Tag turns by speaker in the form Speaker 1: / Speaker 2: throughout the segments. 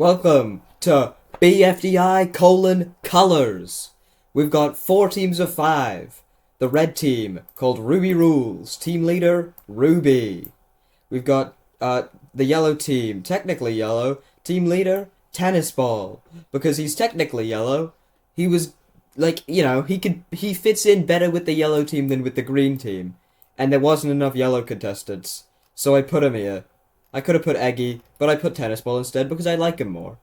Speaker 1: Welcome to BFDI colors. We've got 4 teams of 5. The red team, called Ruby Rules. Team leader, Ruby. We've got the yellow team, technically yellow. Team leader, Tennis Ball. Because he's technically yellow, he was, like, he fits in better with the yellow team than with the green team. And there wasn't enough yellow contestants, so I put him here. I could have put Eggy, but I put Tennis Ball instead because I like him more.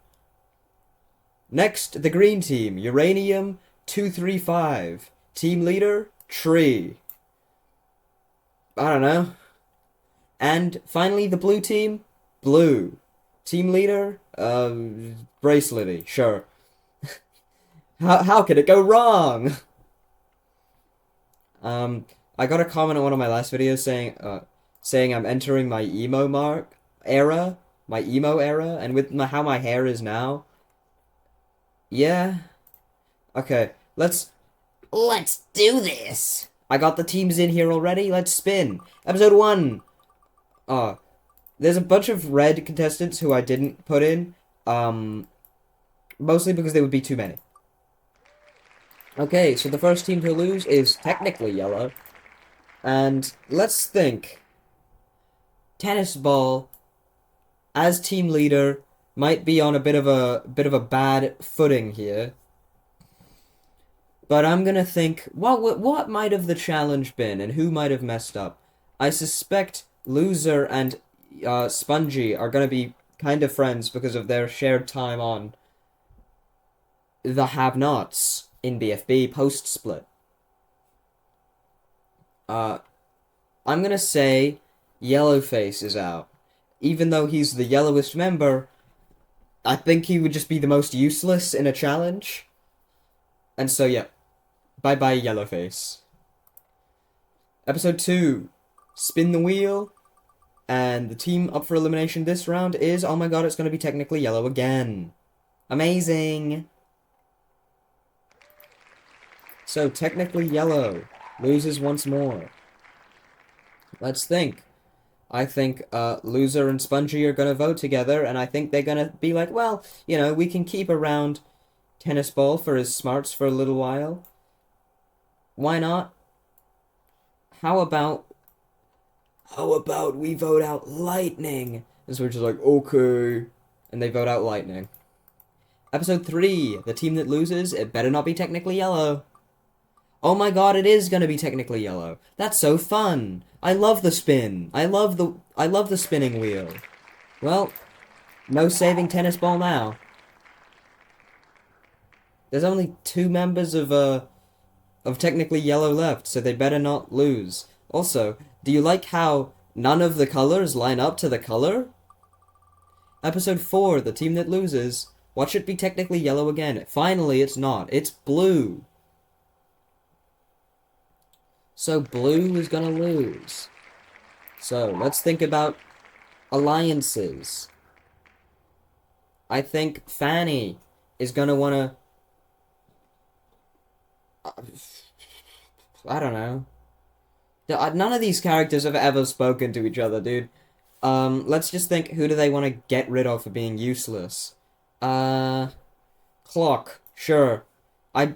Speaker 1: Next, the green team, Uranium 235. Team leader, Tree. I don't know. And finally, the blue team, Blue. Team leader, Bracelety, sure. How could it go wrong? I got a comment on one of my last videos saying I'm entering my emo era, and with how my hair is now. Yeah. Okay, let's do this. I got the teams in here already. Let's spin. Episode 1. There's a bunch of red contestants who I didn't put in, mostly because they would be too many. Okay, so the first team to lose is technically yellow. And let's think. Tennis Ball, as team leader, might be on a bit of a bad footing here. But I'm gonna think, what might have the challenge been, and who might have messed up? I suspect Loser and Spongy are gonna be kind of friends because of their shared time on the Have-Nots in BFB post-split. I'm gonna say Yellowface is out. Even though he's the yellowest member, I think he would just be the most useless in a challenge. And so, yeah. Bye-bye, Yellowface. Episode 2. Spin the wheel. And the team up for elimination this round is, oh my god, it's going to be technically yellow again. Amazing. So, technically yellow loses once more. Let's think. I think Loser and Spongy are going to vote together, and I think they're going to be like, well, we can keep around Tennis Ball for his smarts for a little while. Why not? How about we vote out Lightning? And so we're just like, okay. And they vote out Lightning. Episode 3, the team that loses, it better not be technically yellow. Oh my god, it is gonna be technically yellow. That's so fun. I love the spin. I love the spinning wheel. Well, no saving Tennis Ball now. There's only 2 members of technically yellow left, so they better not lose. Also, do you like how none of the colors line up to the color? Episode 4, the team that loses. Watch it be technically yellow again. Finally, it's not. It's blue. So blue is gonna lose. So let's think about alliances. I think Fanny is gonna wanna... I don't know. None of these characters have ever spoken to each other, dude. Let's just think, who do they want to get rid of for being useless? Clock. Sure. I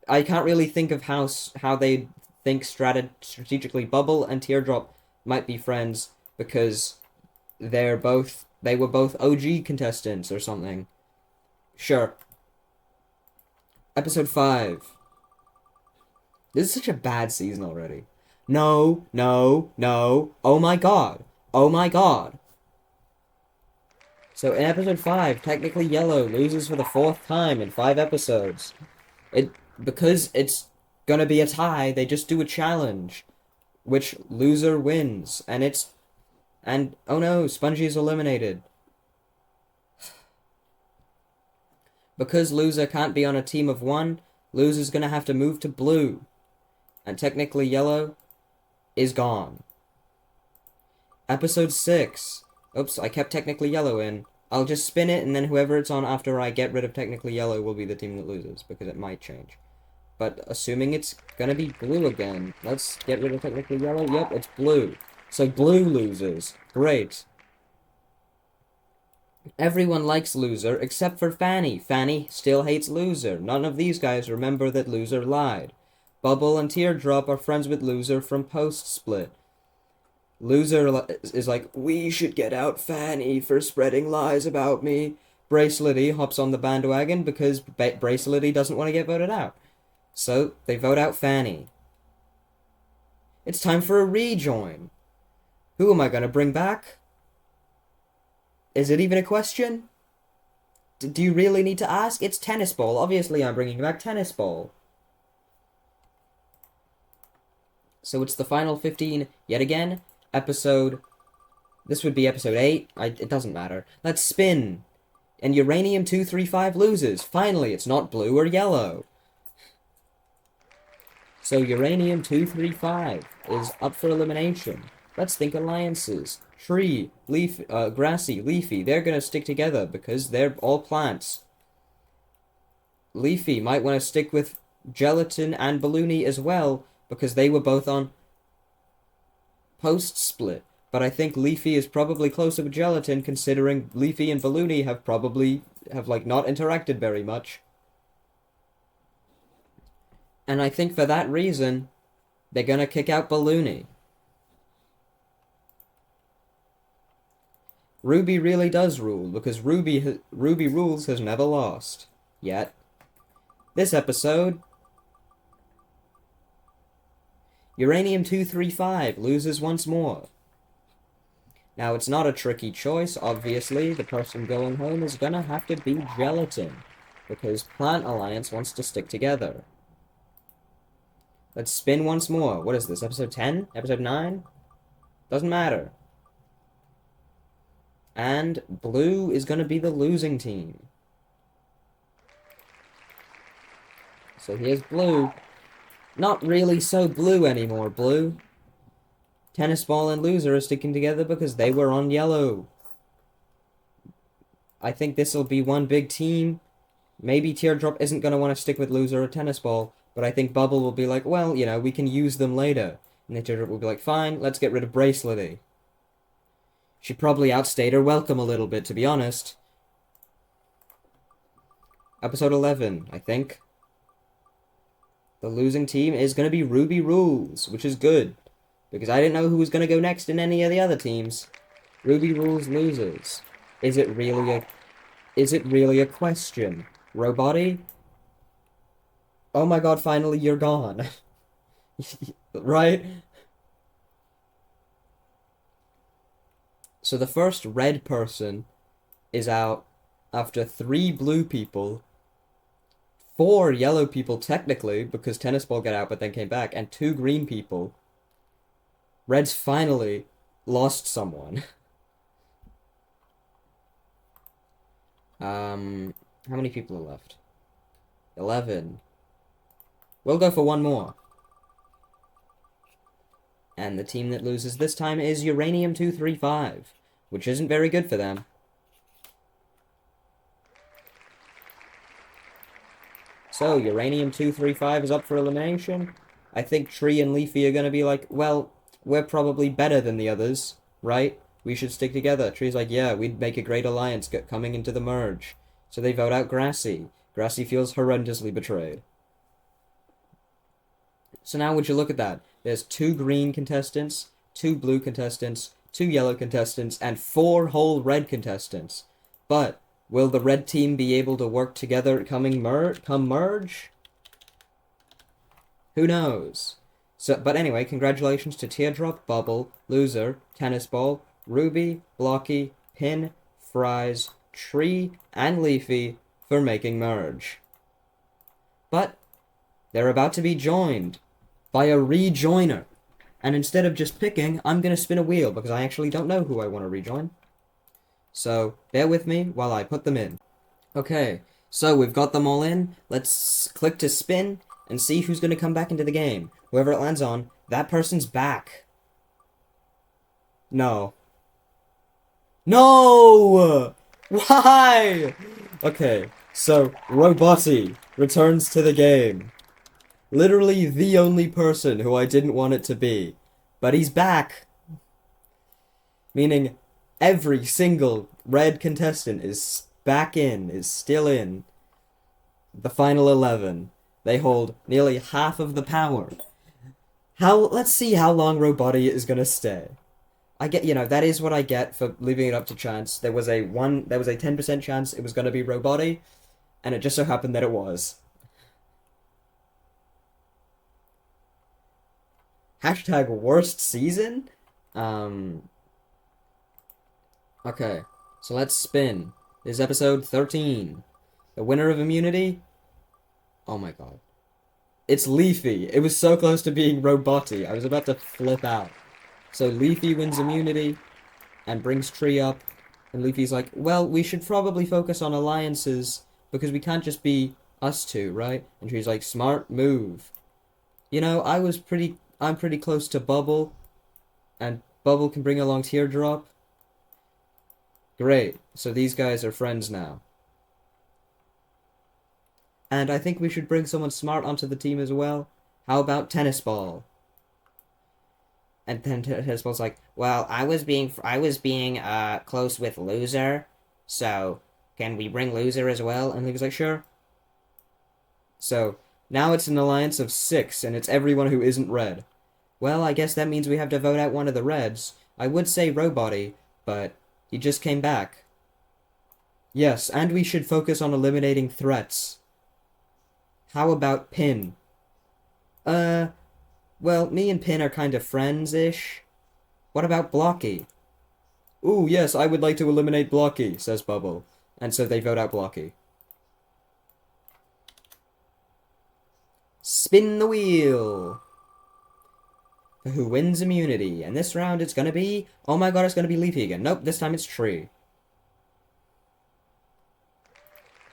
Speaker 1: can't really think of how they think strategically. Bubble and Teardrop might be friends because they were both OG contestants or something. Sure. Episode 5. This is such a bad season already. No. Oh my god. Oh my god. So in episode 5, technically yellow loses for the 4th time in 5 episodes. Because it's gonna be a tie, they just do a challenge, which loser wins, and oh no, Spongy is eliminated. Because loser can't be on a team of 1, loser's gonna have to move to blue, and technically yellow is gone. Episode 6. Oops, I kept technically yellow in. I'll just spin it, and then whoever it's on after I get rid of technically yellow will be the team that loses, because it might change. But assuming it's gonna be blue again, let's get rid of technically yellow. Yep, it's blue. So blue loses. Great. Everyone likes Loser except for Fanny. Fanny still hates Loser. None of these guys remember that Loser lied. Bubble and Teardrop are friends with Loser from post-split. Loser is like, we should get out Fanny for spreading lies about me. Bracelety hops on the bandwagon because Bracelety doesn't want to get voted out. So, they vote out Fanny. It's time for a rejoin. Who am I gonna bring back? Is it even a question? Do you really need to ask? It's Tennis Ball. Obviously, I'm bringing back Tennis Ball. So it's the final 15 yet again. This would be episode 8. It doesn't matter. Let's spin. And Uranium 235 loses. Finally, it's not blue or yellow. So Uranium 235 is up for elimination. Let's think alliances. Tree, grassy, leafy, they're gonna stick together because they're all plants. Leafy might want to stick with Gelatin and Balloony as well because they were both on post-split. But I think Leafy is probably closer with Gelatin considering Leafy and Balloony have not interacted very much. And I think for that reason, they're gonna kick out Balloony. Ruby really does rule, because Ruby Rules has never lost. Yet. This episode, Uranium 235 loses once more. Now, it's not a tricky choice, obviously. The person going home is gonna have to be Gelatin, because Plant Alliance wants to stick together. Let's spin once more. What is this, episode 10? Episode 9? Doesn't matter. And blue is going to be the losing team. So here's blue. Not really so blue anymore, blue. Tennis Ball and Loser are sticking together because they were on yellow. I think this will be one big team. Maybe Teardrop isn't going to want to stick with Loser or Tennis Ball, but I think Bubble will be like, well, you know, we can use them later. And then Teardrop will be like, fine, let's get rid of Bracelety. She probably outstayed her welcome a little bit, to be honest. Episode 11, I think. The losing team is going to be Ruby Rules, which is good. Because I didn't know who was going to go next in any of the other teams. Ruby Rules loses. Is it really a question? Roboti? Oh my god, finally you're gone. Right? So the first red person is out after 3 blue people, 4 yellow people technically, because Tennis Ball got out but then came back, and 2 green people. Red's finally lost someone. How many people are left? 11. We'll go for one more. And the team that loses this time is Uranium 235, which isn't very good for them. So, Uranium 235 is up for elimination. I think Tree and Leafy are going to be like, well, we're probably better than the others, right? We should stick together. Tree's like, yeah, we'd make a great alliance coming into the merge. So they vote out Grassy. Grassy feels horrendously betrayed. So now would you look at that? There's 2 green contestants, 2 blue contestants, 2 yellow contestants, and 4 whole red contestants. But will the red team be able to work together come merge? Who knows? So, but anyway, congratulations to Teardrop, Bubble, Loser, Tennis Ball, Ruby, Blocky, Pin, Fries, Tree, and Leafy for making merge. But they're about to be joined by a rejoiner. And instead of just picking, I'm going to spin a wheel because I actually don't know who I want to rejoin. So bear with me while I put them in. Okay, so we've got them all in. Let's click to spin and see who's going to come back into the game. Whoever it lands on, that person's back. No. No! Why? Okay, so Roboti returns to the game. Literally the only person who I didn't want it to be. But he's back. Meaning, Every single red contestant is back in, is still in the final 11. They hold nearly half of the power. Let's see how long Robody is gonna stay. I get, that is what I get for leaving it up to chance. There was a 10% chance it was gonna be Robody, and it just so happened that it was. Hashtag worst season? Okay, so let's spin. This is episode 13. The winner of immunity? Oh my god. It's Leafy. It was so close to being Roboty. I was about to flip out. So Leafy wins immunity and brings Tree up. And Leafy's like, well, we should probably focus on alliances because we can't just be us two, right? And Tree's like, smart move. I'm pretty close to Bubble. And Bubble can bring along Teardrop. Great. So these guys are friends now. And I think we should bring someone smart onto the team as well. How about Tennis Ball? And then Tennis Ball's like, well, I was being close with Loser, so can we bring Loser as well? And he's like, sure. So now it's an alliance of 6, and it's everyone who isn't red. Well, I guess that means we have to vote out one of the reds. I would say Robody, but he just came back. Yes, and we should focus on eliminating threats. How about Pin? Well, me and Pin are kind of friends-ish. What about Blocky? Ooh, yes, I would like to eliminate Blocky, says Bubble. And so they vote out Blocky. Spin the wheel! Who wins immunity? And this round it's gonna be... Oh my god, it's gonna be Leafy again. Nope, this time it's Tree.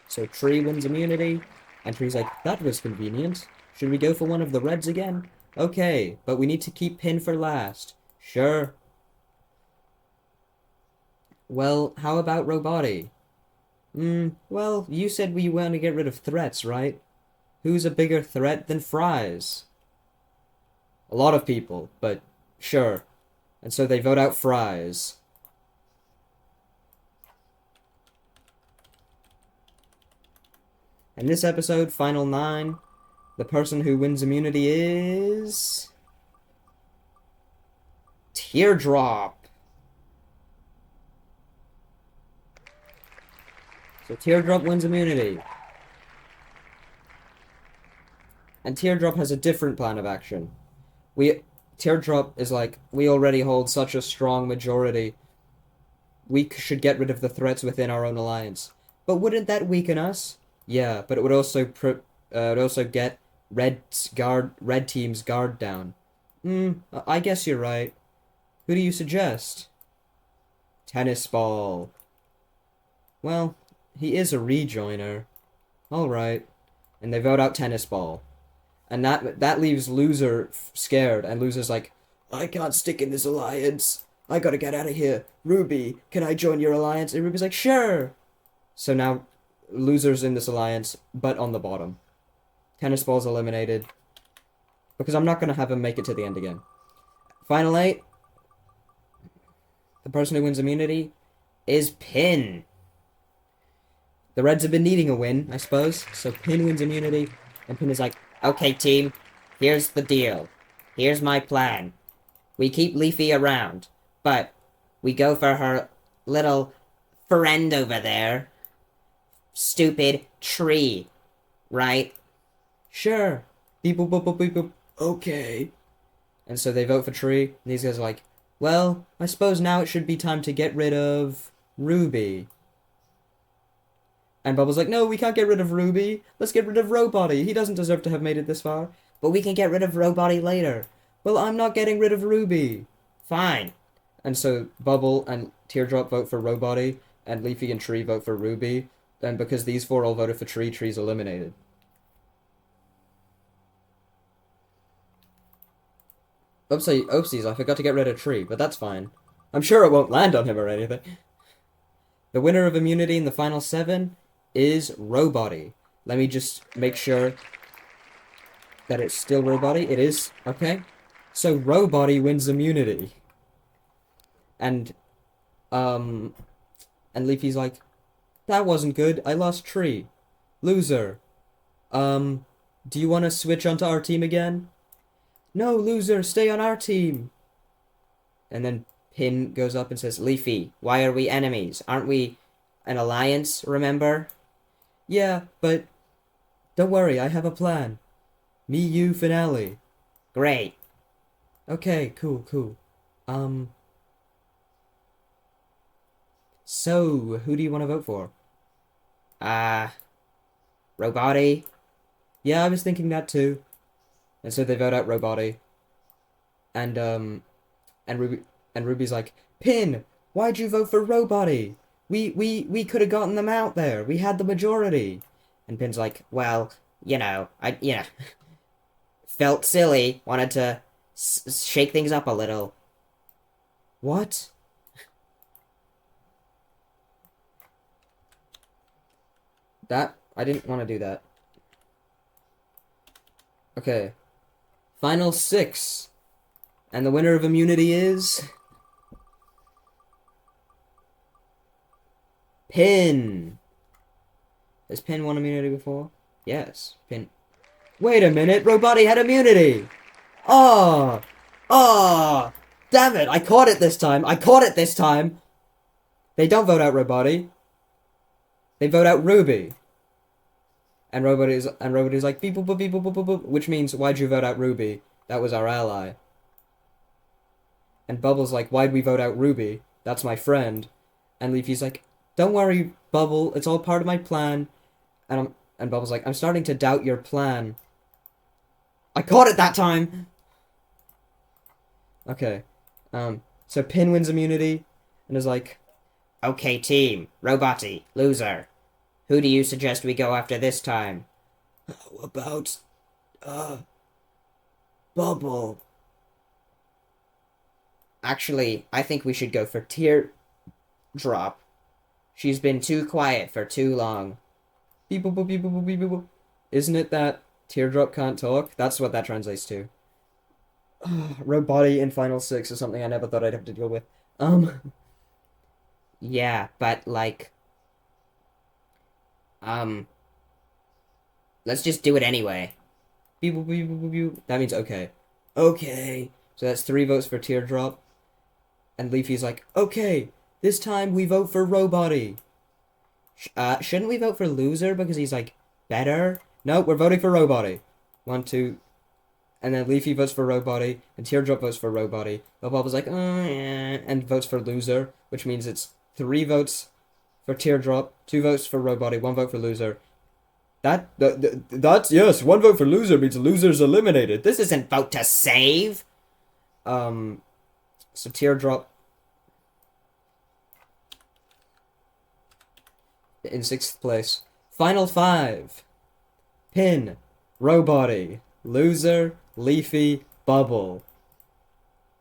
Speaker 1: So Tree wins immunity. And Tree's like, that was convenient. Should we go for one of the reds again? Okay, but we need to keep Pin for last. Sure. Well, how about Robody? Well, you said we want to get rid of threats, right? Who's a bigger threat than Fries? A lot of people, but sure. And so they vote out Fries. And this episode, Final 9, the person who wins immunity is... Teardrop. So Teardrop wins immunity. And Teardrop has a different plan of action. Teardrop is like, we already hold such a strong majority. We should get rid of the threats within our own alliance. But wouldn't that weaken us? Yeah, but it would also get red team's guard down. I guess you're right. Who do you suggest? Tennis Ball. Well, he is a rejoiner. Alright. And they vote out Tennis Ball. And that leaves Loser scared, and Loser's like, I can't stick in this alliance. I gotta get out of here. Ruby, can I join your alliance? And Ruby's like, sure. So now Loser's in this alliance, but on the bottom. Tennis Ball's eliminated. Because I'm not gonna have him make it to the end again. Final 8. The person who wins immunity is Pin. The Reds have been needing a win, I suppose. So Pin wins immunity, and Pin is like, okay, team, here's the deal. Here's my plan. We keep Leafy around, but we go for her little friend over there. Stupid Tree, right? Sure. Beep boop boop boop beep boop. Okay. And so they vote for Tree, and these guys are like, well, I suppose now it should be time to get rid of Ruby. And Bubble's like, no, we can't get rid of Ruby. Let's get rid of Robody. He doesn't deserve to have made it this far. But we can get rid of Robody later. Well, I'm not getting rid of Ruby. Fine. And so Bubble and Teardrop vote for Robody, and Leafy and Tree vote for Ruby. And because these 4 all voted for Tree, Tree's eliminated. Oopsies, I forgot to get rid of Tree, but that's fine. I'm sure it won't land on him or anything. The winner of immunity in the final 7 is Robody. Let me just make sure that it's still Robody. It is. Okay. So Robody wins immunity. And And Leafy's like, that wasn't good. I lost tree. Loser. Do you want to switch onto our team again? No, loser, stay on our team. And then Pin goes up and says, Leafy, why are we enemies? Aren't we an alliance, remember? Yeah, but don't worry, I have a plan. Me, you, finale. Great. Okay, cool. So, who do you want to vote for? Roboti? Yeah, I was thinking that too. And so they vote out Roboti. And Ruby's like, Pin, why'd you vote for Roboti? We could have gotten them out there. We had the majority. And Pin's like, well, I felt silly, wanted to shake things up a little. What? I didn't want to do that. Okay. Final 6. And the winner of immunity is... Pin. Has Pin won immunity before? Yes. Pin. Wait a minute, Roboti had immunity! Oh! Damn it, I caught it this time! They don't vote out Roboti. They vote out Ruby. And Roboti's like, beep, boop, boop, beep, boop, boop, boop, boop, which means, why'd you vote out Ruby? That was our ally. And Bubble's like, why'd we vote out Ruby? That's my friend. And Leafy's like, don't worry, Bubble, it's all part of my plan. And Bubble's like, I'm starting to doubt your plan. I caught it that time! Okay. So Pin wins immunity, and is like, okay, team, Roboti, loser. Who do you suggest we go after this time? How about, Bubble? Actually, I think we should go for Teardrop. She's been too quiet for too long. Beep boop boop beep boop boop beep boop. Isn't it that Teardrop can't talk? That's what that translates to. Roboti in Final 6 is something I never thought I'd have to deal with. Yeah, but, like... let's just do it anyway. Beep, boop, beep, boop, beep. That means okay. Okay. So that's 3 votes for Teardrop. And Leafy's like, okay, this time we vote for Roboti. Shouldn't we vote for Loser because he's, like, better? No, we're voting for Roboti. 1, 2... And then Leafy votes for Roboti, and Teardrop votes for Roboti. But Bob like, yeah, and votes for Loser, which means it's 3 votes for Teardrop, 2 votes for Roboti, 1 vote for Loser. That's, yes, 1 vote for Loser means Loser's eliminated. This isn't vote to save! So Teardrop in 6th place. Final 5. Pin, Roboti, Loser, Leafy, Bubble.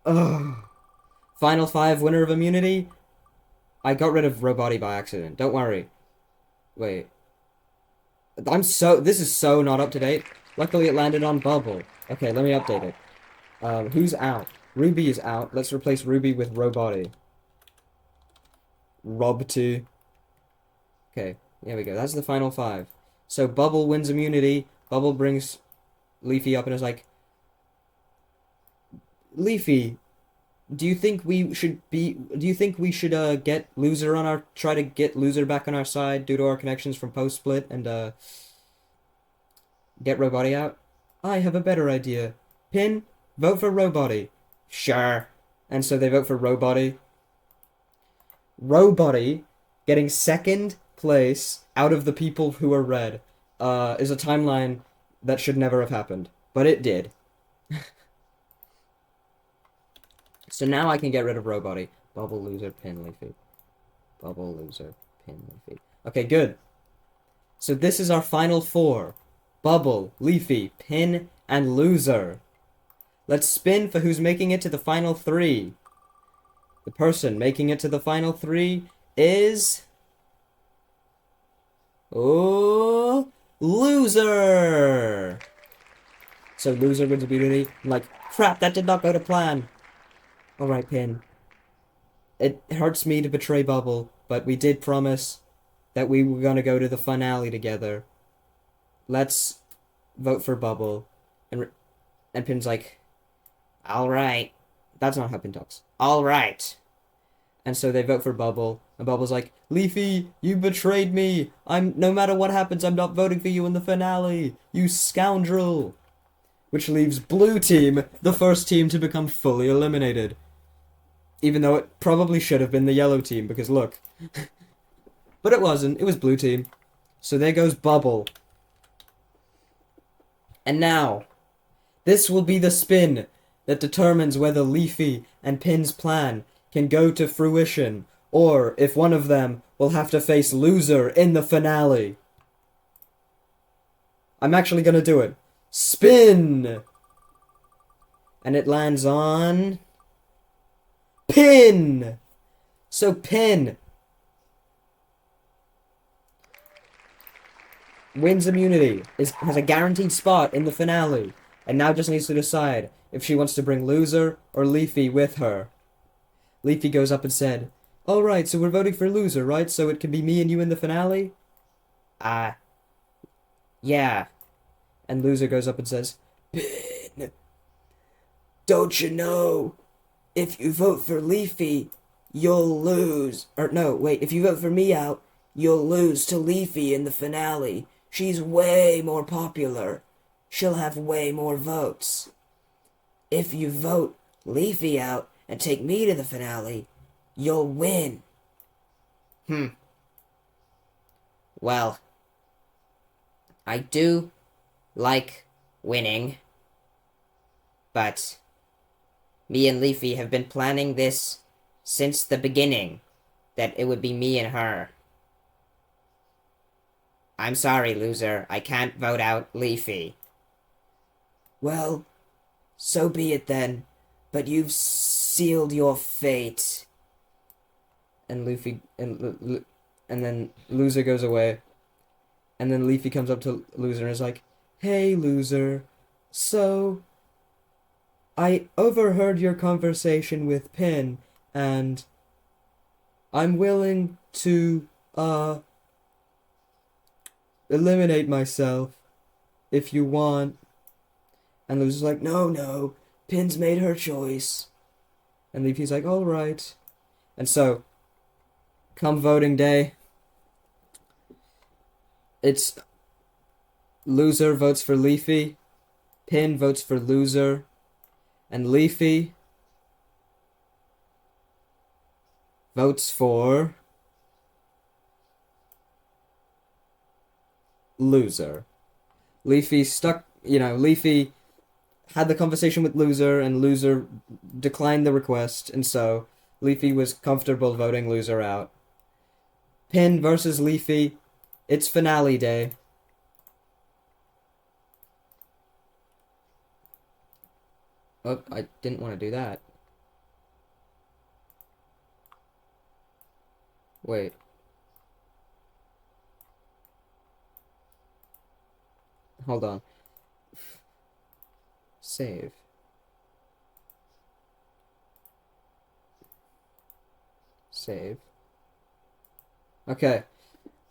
Speaker 1: Ugh. Final 5 winner of immunity? I got rid of Roboti by accident. Don't worry. Wait. This is so not up to date. Luckily it landed on Bubble. Okay, let me update it. Who's out? Ruby is out. Let's replace Ruby with Roboti. Roboti. Okay, there we go. That's the final 5. So Bubble wins immunity. Bubble brings Leafy up and is like, Leafy, do you think we should get Loser on our, try to get Loser back on our side due to our connections from post-split and, get Roboti out? I have a better idea. Pin, vote for Roboti. Sure. And so they vote for Roboti. Roboti getting 2nd place out of the people who are red, is a timeline that should never have happened. But it did. So now I can get rid of Roboti. Bubble, Loser, Pin, Leafy. Bubble, Loser, Pin, Leafy. Okay, good. So this is our final 4. Bubble, Leafy, Pin, and Loser. Let's spin for who's making it to the final 3. The person making it to the final 3 is... Oh, Loser! So Loser wins immunity. I'm like, crap, that did not go to plan. Alright, Pin. it hurts me to betray Bubble, but we did promise that we were gonna go to the finale together. Let's vote for Bubble. And Pin's like, alright. That's not how Pin talks. Alright. And so they vote for Bubble, and Bubble's like, Leafy, you betrayed me! No matter what happens, I'm not voting for you in the finale! You scoundrel! Which leaves Blue Team, the first team to become fully eliminated. Even though it probably should have been the Yellow Team, because look. But it wasn't, it was Blue Team. So there goes Bubble. And now, this will be the spin that determines whether Leafy and Pin's plan can go to fruition, or if one of them will have to face Loser in the finale. I'm actually gonna do it. Spin! And it lands on... Pin! So Pin wins immunity, has a guaranteed spot in the finale, and now just needs to decide if she wants to bring Loser or Leafy with her. Leafy goes up and said, alright, so we're voting for Loser, right? So it can be me and you in the finale? Yeah. And Loser goes up and says, Pin, don't you know, if you vote for Leafy, you'll lose. Or no, wait, if you vote for me out, you'll lose to Leafy in the finale. She's way more popular. She'll have way more votes. If you vote Leafy out and take me to the finale, you'll win. Well, I do like winning, but me and Leafy have been planning this since the beginning, that it would be me and her. I'm sorry, Loser, I can't vote out Leafy. Well, so be it then, but you've sealed your fate. And and then Loser goes away. And then Leafy comes up to Loser and is like, hey, Loser, so I overheard your conversation with Pin, and I'm willing to, eliminate myself if you want. And Loser's like, no, Pin's made her choice. And Leafy's like, alright. And so, come voting day, it's Loser votes for Leafy, Pin votes for Loser, and Leafy votes for Loser. Leafy Leafy had the conversation with Loser, and Loser declined the request, and so Leafy was comfortable voting Loser out. Pin versus Leafy. It's finale day. Oh, I didn't want to do that. Wait. Hold on. Save. Save. Okay.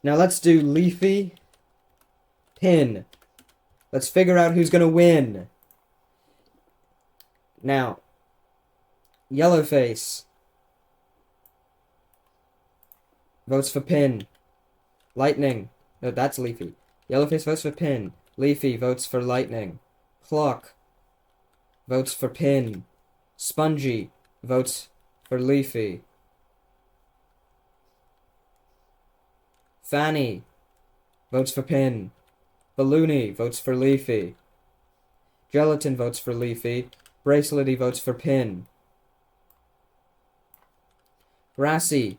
Speaker 1: Now let's do Leafy, Pin. Let's figure out who's gonna win. Now, Yellowface votes for Pin. Lightning. No, that's Leafy. Yellowface votes for Pin. Leafy votes for Lightning. Clock votes for Pin. Spongy votes for Leafy. Fanny votes for Pin. Balloony votes for Leafy. Gelatin votes for Leafy. Bracelety votes for Pin. Grassy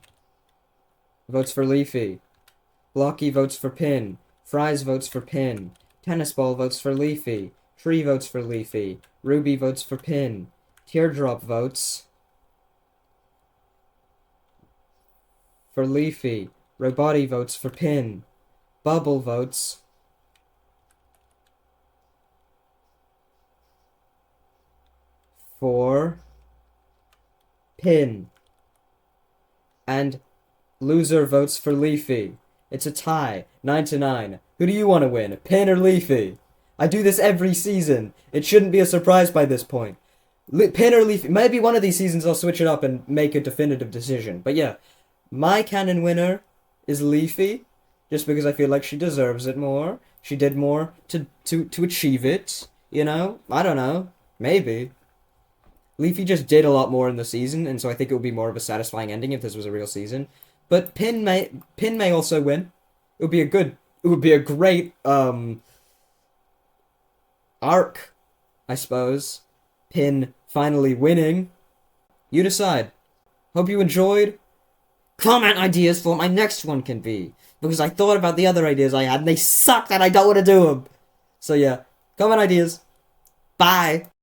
Speaker 1: votes for Leafy. Blocky votes for Pin. Fries votes for Pin. Tennis Ball votes for Leafy. Tree votes for Leafy. Ruby votes for Pin. Teardrop votes for Leafy. Roboti votes for Pin. Bubble votes for Pin. and loser votes for Leafy. It's a tie, 9-9. Who do you want to win, Pin or Leafy? I do this every season. It shouldn't be a surprise by this point. Pin or Leafy? Maybe one of these seasons I'll switch it up and make a definitive decision. But yeah, my canon winner is Leafy, just because I feel like she deserves it more. She did more to achieve it, you know? I don't know. Maybe. Leafy just did a lot more in the season, and so I think it would be more of a satisfying ending if this was a real season. But Pin may also win. It would be a great arc, I suppose. Pin finally winning. You decide. Hope you enjoyed. Comment ideas for what my next one can be, because I thought about the other ideas I had and they sucked and I don't want to do them. So yeah, comment ideas. Bye.